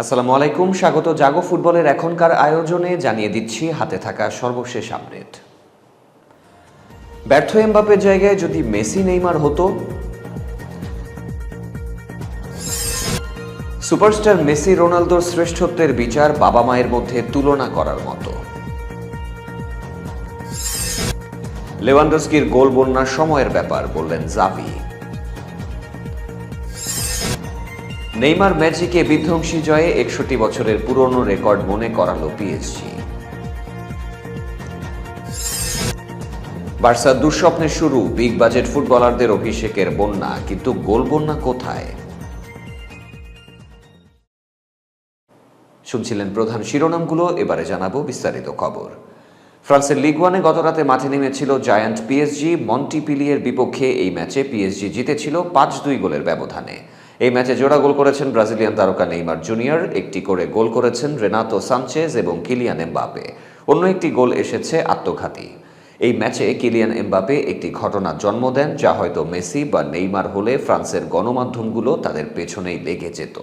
আসসালামু আলাইকুম, স্বাগত জাগো ফুটবলের এখনকার আয়োজনে। জানিয়ে দিচ্ছি হাতে থাকা সর্বশেষ আপডেট। ব্যর্থ এমবাপের জায়গায় যদি মেসি নেইমার হতো। সুপারস্টার মেসি রোনালদোর শ্রেষ্ঠত্বের বিচার বাবা মায়ের মধ্যে তুলনা করার মতো। লেভানডস্কির গোল বন্যার সময়ের ব্যাপার বললেন জাভি। নেইমার ম্যাজিকে বিধ্বংসী জয়ে ৬১ বছরের পুরনো রেকর্ড মনে করালো পিএসজি। বার্সার দুঃস্বপ্নের শুরু, বিগ বাজেট ফুটবলারদের অভিষেকের বন্যা, কিন্তু গোল বন্যা কোথায়? শুনছিলেন প্রধান শিরোনামগুলো, এবারে জানাবো বিস্তারিত খবর। ফ্রান্সের লিগ ওয়ানে গতরাতে মাঠে নেমেছিল জায়ান্ট পিএসজি। মন্টিপিলিয়ের বিপক্ষে এই ম্যাচে পিএসজি জিতেছিল ৫-২ গোলের ব্যবধানে। এই ম্যাচে জোড়া গোল করেছেন ব্রাজিলিয়ান তারকা নেইমার জুনিয়র, একটি করে গোল করেছেন রেনাতো সানচেজ এবং কিলিয়ান এমবাপে। অন্য একটি গোল এসেছে আত্মঘাতী। এই ম্যাচে কিলিয়ান এমবাপে একটি ঘটনার জন্ম দেন, যা হয়তো মেসি বা নেইমার হলে ফ্রান্সের গণমাধ্যমগুলো তাদের পেছনেই লেগে যেত।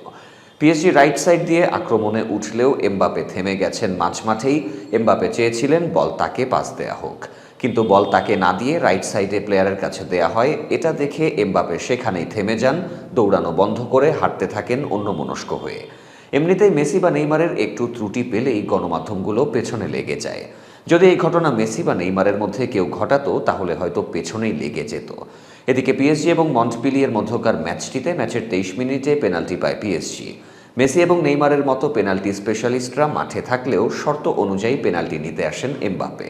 পিএসজি রাইট সাইড দিয়ে আক্রমণে উঠলেও এমবাপে থেমে গেছেন মাঝমাঠেই। এমবাপে চেয়েছিলেন বল তাকে পাস দেয়া হোক, কিন্তু বল তাকে না দিয়ে রাইট সাইডে প্লেয়ারের কাছে দেয়া হয়। এটা দেখে এমবাপে সেখানেই থেমে যান, দৌড়ানো বন্ধ করে হাঁটতে থাকেন অন্যমনস্ক হয়ে। এমনিতেই মেসি বা নেইমারের একটু ত্রুটি পেলেই গণমাধ্যমগুলো পেছনে লেগে যায়। যদি এই ঘটনা মেসি বা নেইমারের মধ্যে কেউ ঘটাতো, তাহলে হয়তো পেছনেই লেগে যেত। এদিকে পিএসজি এবং মন্টপিলিয়ের মধ্যকার ম্যাচটিতে ম্যাচের ২৩ মিনিটে পেনাল্টি পায় পিএসজি। মেসি এবং নেইমারের মতো পেনাল্টি স্পেশালিস্টরা মাঠে থাকলেও শর্ত অনুযায়ী পেনাল্টি নিতে আসেন এমবাপে।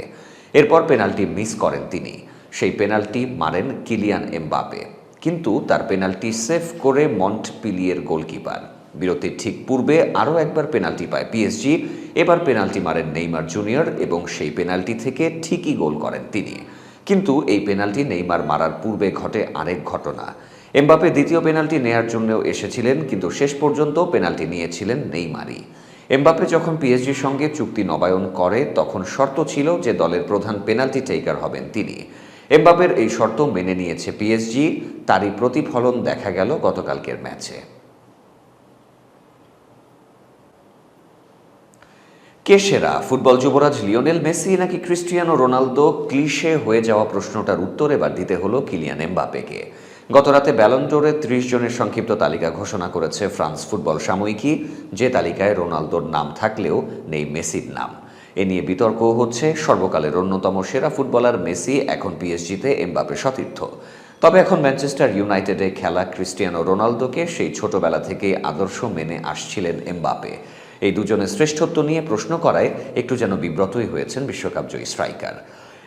এরপর পেনাল্টি মিস করেন তিনি। সেই পেনাল্টি মারেন কিলিয়ান এমবাপে, কিন্তু তার পেনাল্টি সেভ করে মন্টপিলিয়ের গোলকিপার। বিরতির ঠিক পূর্বে আরও একবার পেনাল্টি পায় পিএসজি। এবার পেনাল্টি মারেন নেইমার জুনিয়র এবং সেই পেনাল্টি থেকে ঠিকই গোল করেন তিনি। কিন্তু এই পেনাল্টি নেইমার মারার পূর্বে ঘটে আরেক ঘটনা। এমবাপে দ্বিতীয় পেনাল্টি নেয়ার জন্যও এসেছিলেন, কিন্তু শেষ পর্যন্ত পেনাল্টি নিয়েছিলেন নেইমারই। এমবাপে যখন পিএসজির সঙ্গে চুক্তি নবায়ন করে, তখন শর্ত ছিল যে দলের প্রধান পেনাল্টি টেকার হবেন তিনি। এমবাপের এই শর্ত মেনে নিয়েছে পিএসজি। তারই প্রতিফলন দেখা গেল গতকালকের ম্যাচে। কে সেরা, ফুটবল যুবরাজ লিওনেল মেসি নাকি ক্রিস্টিয়ানো রোনালদো? ক্লিশে হয়ে যাওয়া প্রশ্নটার উত্তর এবার দিতে হলো কিলিয়ান এমবাপেকে। গতরাতে ব্যালন ডোরের ৩০ জনের সংক্ষিপ্ত তালিকা ঘোষণা করেছে ফ্রান্স ফুটবল সাময়িকী, যে তালিকায় রোনালদোর নাম থাকলেও নেই মেসির নাম। এ নিয়ে বিতর্কও হচ্ছে। সর্বকালের অন্যতম সেরা ফুটবলার মেসি এখন পিএসজিতে, এমবাপে সতীর্থ। তবে এখন ম্যানচেস্টার ইউনাইটেডে খেলা ক্রিস্টিয়ানো রোনালদোকে সেই ছোটবেলা থেকেই আদর্শ মেনে আসছিলেন এমবাপে। এই দুজনের শ্রেষ্ঠত্ব নিয়ে প্রশ্ন করায় একটু যেন বিব্রতই হয়েছেন বিশ্বকাপজয়ী স্ট্রাইকার।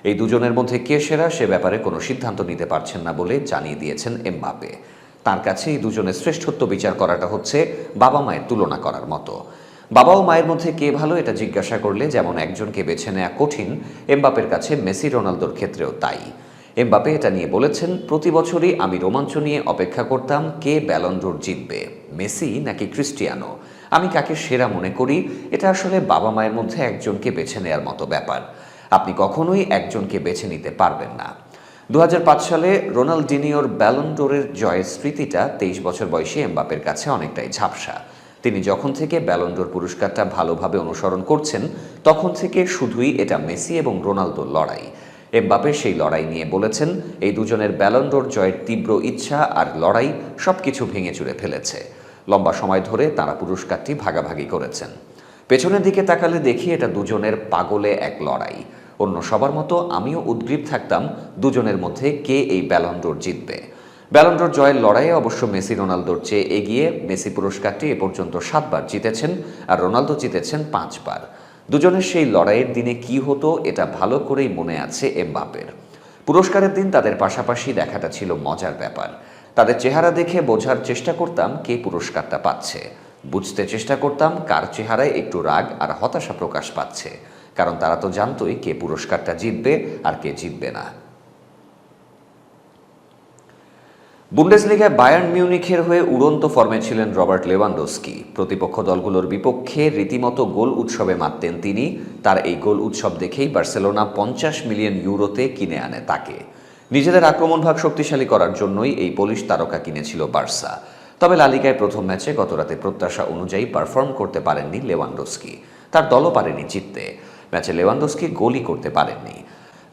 এই দুজনের মধ্যে কে সেরা সে ব্যাপারে কোনো সিদ্ধান্ত নিতে পারছেন না বলে জানিয়ে দিয়েছেন এমবাপে। তার কাছে এই দুজনের শ্রেষ্ঠত্ব বিচার করাটা হচ্ছে বাবা মায়ের তুলনা করার মতো। বাবা ও মায়ের মধ্যে কে ভালো এটা জিজ্ঞাসা করলে যেমন একজনকে বেছে নেওয়া কঠিন, এমবাপের কাছে মেসি রোনালদোর ক্ষেত্রেও তাই। এমবাপে এটা নিয়ে বলেছেন, প্রতি বছরই আমি রোমাঞ্চ নিয়ে অপেক্ষা করতাম কে ব্যালন ডোর জিতবে, মেসি নাকি ক্রিস্টিয়ানো। আমি কাকে সেরা মনে করি, এটা আসলে বাবা মায়ের মধ্যে একজনকে বেছে নেওয়ার মতো ব্যাপার। আপনি কখনোই একজনকে বেছে নিতে পারবেন না। ২০০৫ সালে রোনালদিনিওর ব্যালন ডোরের জয়ের স্মৃতিটা ২৩ বছর বয়সী এমবাপের কাছে অনেকটাই ঝাপসা। তিনি যখন থেকে ব্যালন ডোর পুরস্কারটা ভালোভাবে অনুসরণ করছেন, তখন থেকে শুধুই এটা মেসি এবং রোনালদোর লড়াই। এমবাপে সেই লড়াই নিয়ে বলেছেন, এই দুজনের ব্যালন ডোর জয়ের তীব্র ইচ্ছা আর লড়াই সবকিছু ভেঙে চুরে ফেলেছে। লম্বা সময় ধরে তারা পুরস্কারটি ভাগাভাগি করেছেন। পেছনের দিকে তাকালে দেখি এটা দুজনের পাগলে এক লড়াই। অন্য সবার মতো আমিও উদ্গ্রীব থাকতাম দুজনের মধ্যে কে এই ব্যালন ডোর জিতবে। ব্যালন ডোর জয়ের লড়াইয়ে অবশ্য মেসি রোনালদোর চেয়ে এগিয়ে। মেসি পুরস্কারটি এ পর্যন্ত ৭ বার জিতেছেন আর রোনালদো জিতেছেন ৫ বার। দুজনের সেই লড়াইয়ের দিনে কি হতো এটা ভালো করেই মনে আছে এমবাপের। পুরস্কারের দিন তাদের পাশাপাশি দেখাটা ছিল মজার ব্যাপার। তাদের চেহারা দেখে বোঝার চেষ্টা করতাম কে পুরস্কারটা পাচ্ছে। বুঝতে চেষ্টা করতাম কার চেহারায় একটু রাগ আর হতাশা প্রকাশ পাচ্ছে, কারণ তারা তো জানতোই কে পুরস্কারটা জিতবে আর কে জিতবে না। বুন্ডেসলিগায় বায়ার্ন মিউনিখের হয়ে উড়ন্ত ফর্মে ছিলেন রবার্ট লেভানডস্কি। প্রতিপক্ষ দলগুলোর বিপক্ষে রীতিমতো গোল উৎসবে মাততেন তিনি। তার এই গোল উৎসব দেখেই বার্সেলোনা ৫০ মিলিয়ন ইউরোতে কিনে আনে তাকে। নিজেদের আক্রমণভাগ শক্তিশালী করার জন্যই এই পোলিশ তারকা কিনেছিল বার্সা। তবে লা লিগায় প্রথম ম্যাচে গতরাতে প্রত্যাশা অনুযায়ী পারফর্ম করতে পারেননি লেভানডস্কি। তার দলও পারেনি জিততে। ম্যাচে লেভানডস্কি গোলই করতে পারেননি।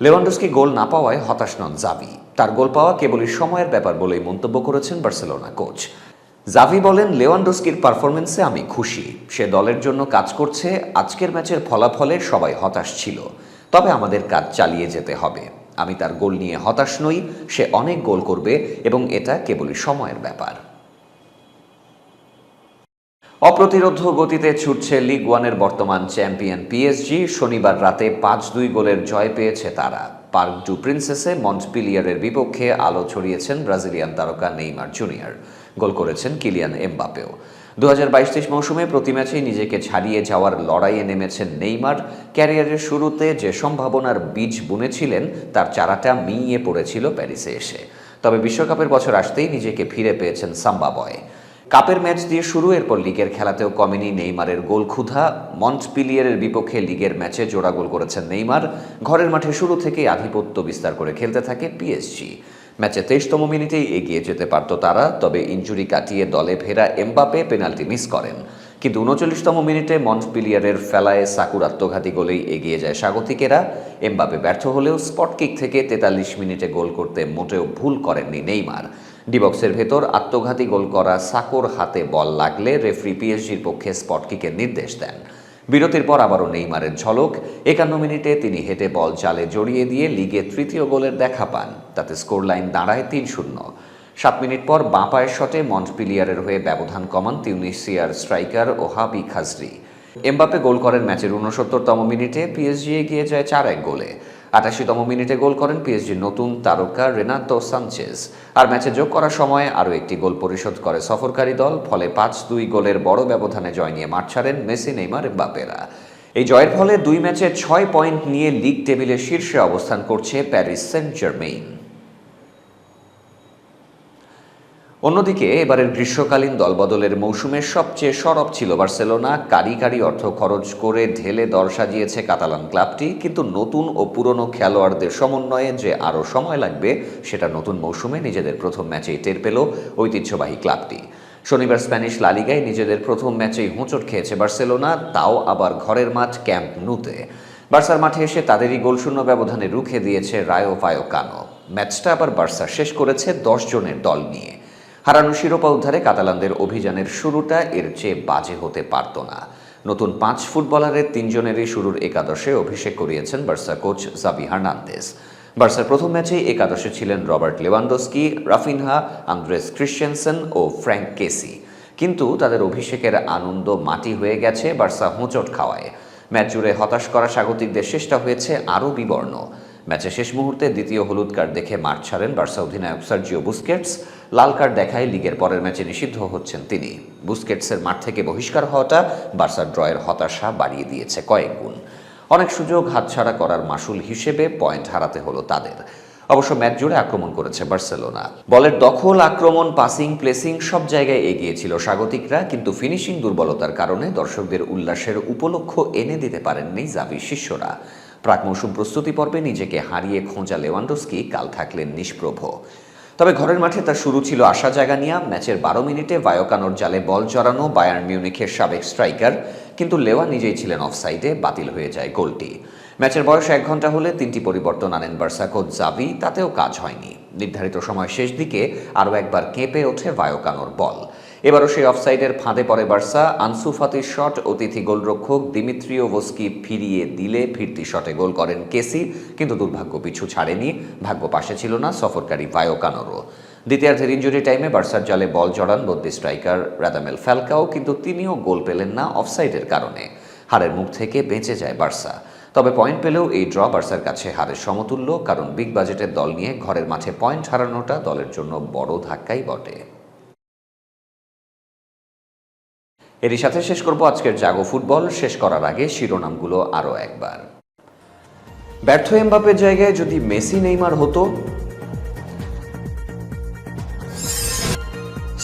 লেভানডস্কি গোল না পাওয়ায় হতাশ নন জাভি। তার গোল পাওয়া কেবলই সময়ের ব্যাপার বলেই মন্তব্য করেছেন বার্সেলোনা কোচ। জাভি বলেন, লেভানডস্কির পারফরমেন্সে আমি খুশি। সে দলের জন্য কাজ করছে। আজকের ম্যাচের ফলাফলে সবাই হতাশ ছিল, তবে আমাদের কাজ চালিয়ে যেতে হবে। আমি তার গোল নিয়ে হতাশ নই। সে অনেক গোল করবে এবং এটা কেবলই সময়ের ব্যাপার। অপ্রতিরোধ্য গতিতে ছুটছে লিগ ওয়ানের বর্তমান চ্যাম্পিয়ন পিএসজি। শনিবার রাতে 5-2 গোলের জয় পেয়েছে তারা। পার্ক ডু প্রিন্সেসে মন্টপিলিয়ারের বিপক্ষে আলো ছড়িয়েছেন ব্রাজিলিয়ান তারকা নেইমার জুনিয়র। গোল করেছেন কিলিয়ান এমবাপেও। 2022-23 মৌসুমে প্রতি ম্যাচেই নিজেকে ছাড়িয়ে যাওয়ার লড়াইয়ে নেমেছেন নেইমার। ক্যারিয়ারের শুরুতে যে সম্ভাবনার বীজ বুনেছিলেন তার চারাটা মিইয়ে পড়েছিল প্যারিসে এসে। তবে বিশ্বকাপের বছর আসতেই নিজেকে ফিরে পেয়েছেন সাম্বা বয়। কাপের ম্যাচ দিয়ে শুরু, এরপর লিগের খেলাতেও কমেনি নেইমারের গোল ক্ষুধা। মন্টপিলিয়ারের বিপক্ষে লিগের ম্যাচে জোড়া গোল করেছেন নেইমার। ঘরের মাঠে শুরু থেকেই আধিপত্য বিস্তার করে খেলতে থাকে পিএসজি। ম্যাচে 23তম মিনিটেই এগিয়ে যেতে পারত তারা, তবে ইনজুরি কাটিয়ে দলে ফেরা এমবাপে পেনাল্টি মিস করেন। কিন্তু 39তম মিনিটে মন্টপিলিয়ারের ফেলায় সাকুর আত্মঘাতী গোলেই এগিয়ে যায় স্বাগতিকেরা। এমবাপে ব্যর্থ হলেও স্পট কিক থেকে 43 মিনিটে গোল করতে মোটেও ভুল করেননি নেইমার। ডিবক্সের ভেতর আত্মঘাতী গোল করা সাকোর হাতে বল লাগলে রেফারি পিএসজির পক্ষে স্পট কিকের নির্দেশ দেন। বিরতির পর আবারও নেইমারের ঝলক। 51 মিনিটে তিনি হেঁটে বল জালে জড়িয়ে দিয়ে লিগে তৃতীয় গোলের দেখা পান। তাতে স্কোর লাইন দাঁড়ায় 3-0। 7 মিনিট পর বাঁ পায়ের শটে মন্টপিলিয়ারের হয়ে ব্যবধান কমান তিউনিসিয়ার স্ট্রাইকার ওহাবি খাজরি। এমবাপে গোল করেন ম্যাচের 69তম মিনিটে। পিএসজি এগিয়ে যায় 4-1 গোলে। 88তম মিনিটে গোল করেন পিএসজির নতুন তারকা রেনাতো সানচেজ। আর ম্যাচে যোগ করার সময় আরও একটি গোল পরিশোধ করে সফরকারী দল। ফলে 5-2 গোলের বড় ব্যবধানে জয় নিয়ে মাঠ ছাড়েন মেসি, নেইমার, এমবাপেরা। এই জয়ের ফলে 2 ম্যাচে 6 পয়েন্ট নিয়ে লিগ টেবিলের শীর্ষে অবস্থান করছে প্যারিস সেন্ট জার্মেইন। অন্যদিকে এবারের গ্রীষ্মকালীন দলবদলের মৌসুমের সবচেয়ে সরব ছিল বার্সেলোনা। কারি অর্থ খরচ করে ঢেলে দল সাজিয়েছে কাতালান ক্লাবটি, কিন্তু নতুন ও পুরনো খেলোয়াড়দের সমন্বয়ে যে আরও সময় লাগবে সেটা নতুন মৌসুমে নিজেদের প্রথম ম্যাচেই টের পেল ঐতিহ্যবাহী ক্লাবটি। শনিবার স্প্যানিশ লা লিগায় নিজেদের প্রথম ম্যাচেই হোঁচট খেয়েছে বার্সেলোনা, তাও আবার ঘরের মাঠ ক্যাম্প নুতে। বার্সার মাঠে এসে তাদেরই গোলশূন্য ব্যবধানে রুখে দিয়েছে রায়ো ভায়োকানো। ম্যাচটা আবার বার্সা শেষ করেছে 10 জনের দল নিয়ে। হারানো শিরোপা উদ্ধারে কাতালানদের অভিযানের শুরুটা এর চেয়ে বাজে হতে পারত না। নতুন 5 ফুটবলারের 3 জনেরই শুরুর একাদশে অভিষেক করিয়েছেন বার্সা কোচ জাভি হার্নান্দেজ। বার্সার প্রথম ম্যাচেই একাদশে ছিলেন Robert Lewandowski, Raphinha, Andreas Christensen ও ফ্র্যাঙ্ক কেসি। কিন্তু তাদের অভিষেকের আনন্দ মাটি হয়ে গেছে বার্সা হোঁচট খাওয়ায়। ম্যাচ জুড়ে হতাশ করা স্বাগতিকদের শেষটা হয়েছে আরও বিবর্ণ। ম্যাচে শেষ মুহূর্তে দ্বিতীয় হলুদ কার্ড দেখে মাঠ ছাড়েন বার্সা অধিনায়ক সার্জিও বুস্কেটস। লাল কার্ড দেখায় লিগের পরের ম্যাচে নিষিদ্ধ হচ্ছেন তিনি। বুস্কেটসের মাঠ থেকে বহিষ্কার হওয়াটা বার্সার ড্রয়ের হতাশা বাড়িয়ে দিয়েছে কয়েক গুণ। অনেক সুযোগ হাতছাড়া করার মাসুল হিসেবে পয়েন্ট হারাতে হলো তাদের। অবশ্য ম্যাচ জুড়ে আক্রমণ করেছে বার্সেলোনা। বলের দখল, আক্রমণ, পাসিং, প্লেসিং সব জায়গায় এগিয়ে ছিল স্বাগতিকরা, কিন্তু ফিনিশিং দুর্বলতার কারণে দর্শকদের উল্লাসের উপলক্ষ এনে দিতে পারেননি জাভির শিষ্যরা। প্রাক মৌসুম প্রস্তুতি পর্বে নিজেকে হারিয়ে খোঁজা লেভানডস্কি কাল থাকলেন নিষ্প্রভ। তবে ঘরের মাঠে তার শুরু ছিল আশা জাগানিয়া। ম্যাচের 12 মিনিটে ভায়োকানোর জালে বল জড়ানো বায়ার্ন মিউনিখের সাবেক স্ট্রাইকার, কিন্তু লেওয়া নিজেই ছিলেন অফসাইডে, বাতিল হয়ে যায় গোলটি। ম্যাচের বয়স 1 ঘন্টা হলে 3টি পরিবর্তন আনেন বার্সা কোচ জাভি, তাতেও কাজ হয়নি। নির্ধারিত সময় শেষ দিকে আরও একবার কেঁপে ওঠে ভায়োকানোর বল। এবারও সেই অফসাইডের ফাঁদে পড়ে বার্সা। আনসু ফাতির শট অতিথি গোলরক্ষক দিমিত্রিওভস্কি ফিরিয়ে দিলে ফিরতি শটে গোল করেন কেসি, কিন্তু দুর্ভাগ্য পিছু ছাড়েনি। ভাগ্য পাশে ছিল না সফরকারী ভায়োকানোরও। দ্বিতীয়ার্ধের ইনজুরি টাইমে বার্সার জালে বল জড়ান বদলি স্ট্রাইকার রাদামেল ফ্যালকাও, কিন্তু তিনিও গোল পেলেন না অফসাইডের কারণে। হারের মুখ থেকে বেঁচে যায় বার্সা। তবে পয়েন্ট পেলেও এই ড্র বার্সার কাছে হারের সমতুল্য, কারণ বিগ বাজেটের দল নিয়ে ঘরের মাঠে পয়েন্ট হারানোটা দলের জন্য বড় ধাক্কাই বটে। এরই সাথে শেষ করব আজকের জাগো ফুটবল। শেষ করার আগে শিরোনামগুলো আরও একবার। ব্যর্থ এমবাপের জায়গায় যদি মেসি, নেইমার হতো।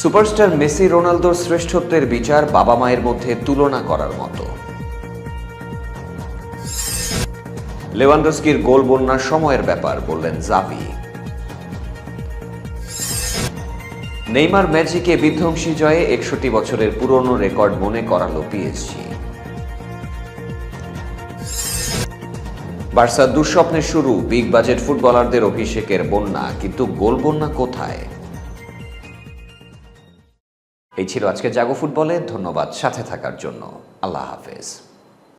সুপারস্টার মেসি, রোনালদোর শ্রেষ্ঠত্বের বিচার বাবা মায়ের মধ্যে তুলনা করার মতো। লেভানডস্কির গোল বন্যার সময়ের ব্যাপার বললেন জাভি। নেইমার ম্যাজিকে বিধ্বংসী জয়ে ৬১ বছরের পুরনো রেকর্ড মনে করালো পিএসজি। বার্সার দুঃস্বপ্নের শুরু, বিগ বাজেট ফুটবলারদের অভিষেকের বন্যা, কিন্তু গোল বন্যা কোথায়? এই ছিল আজকে জাগো ফুটবলে। ধন্যবাদ সাথে থাকার জন্য। আল্লাহ হাফেজ।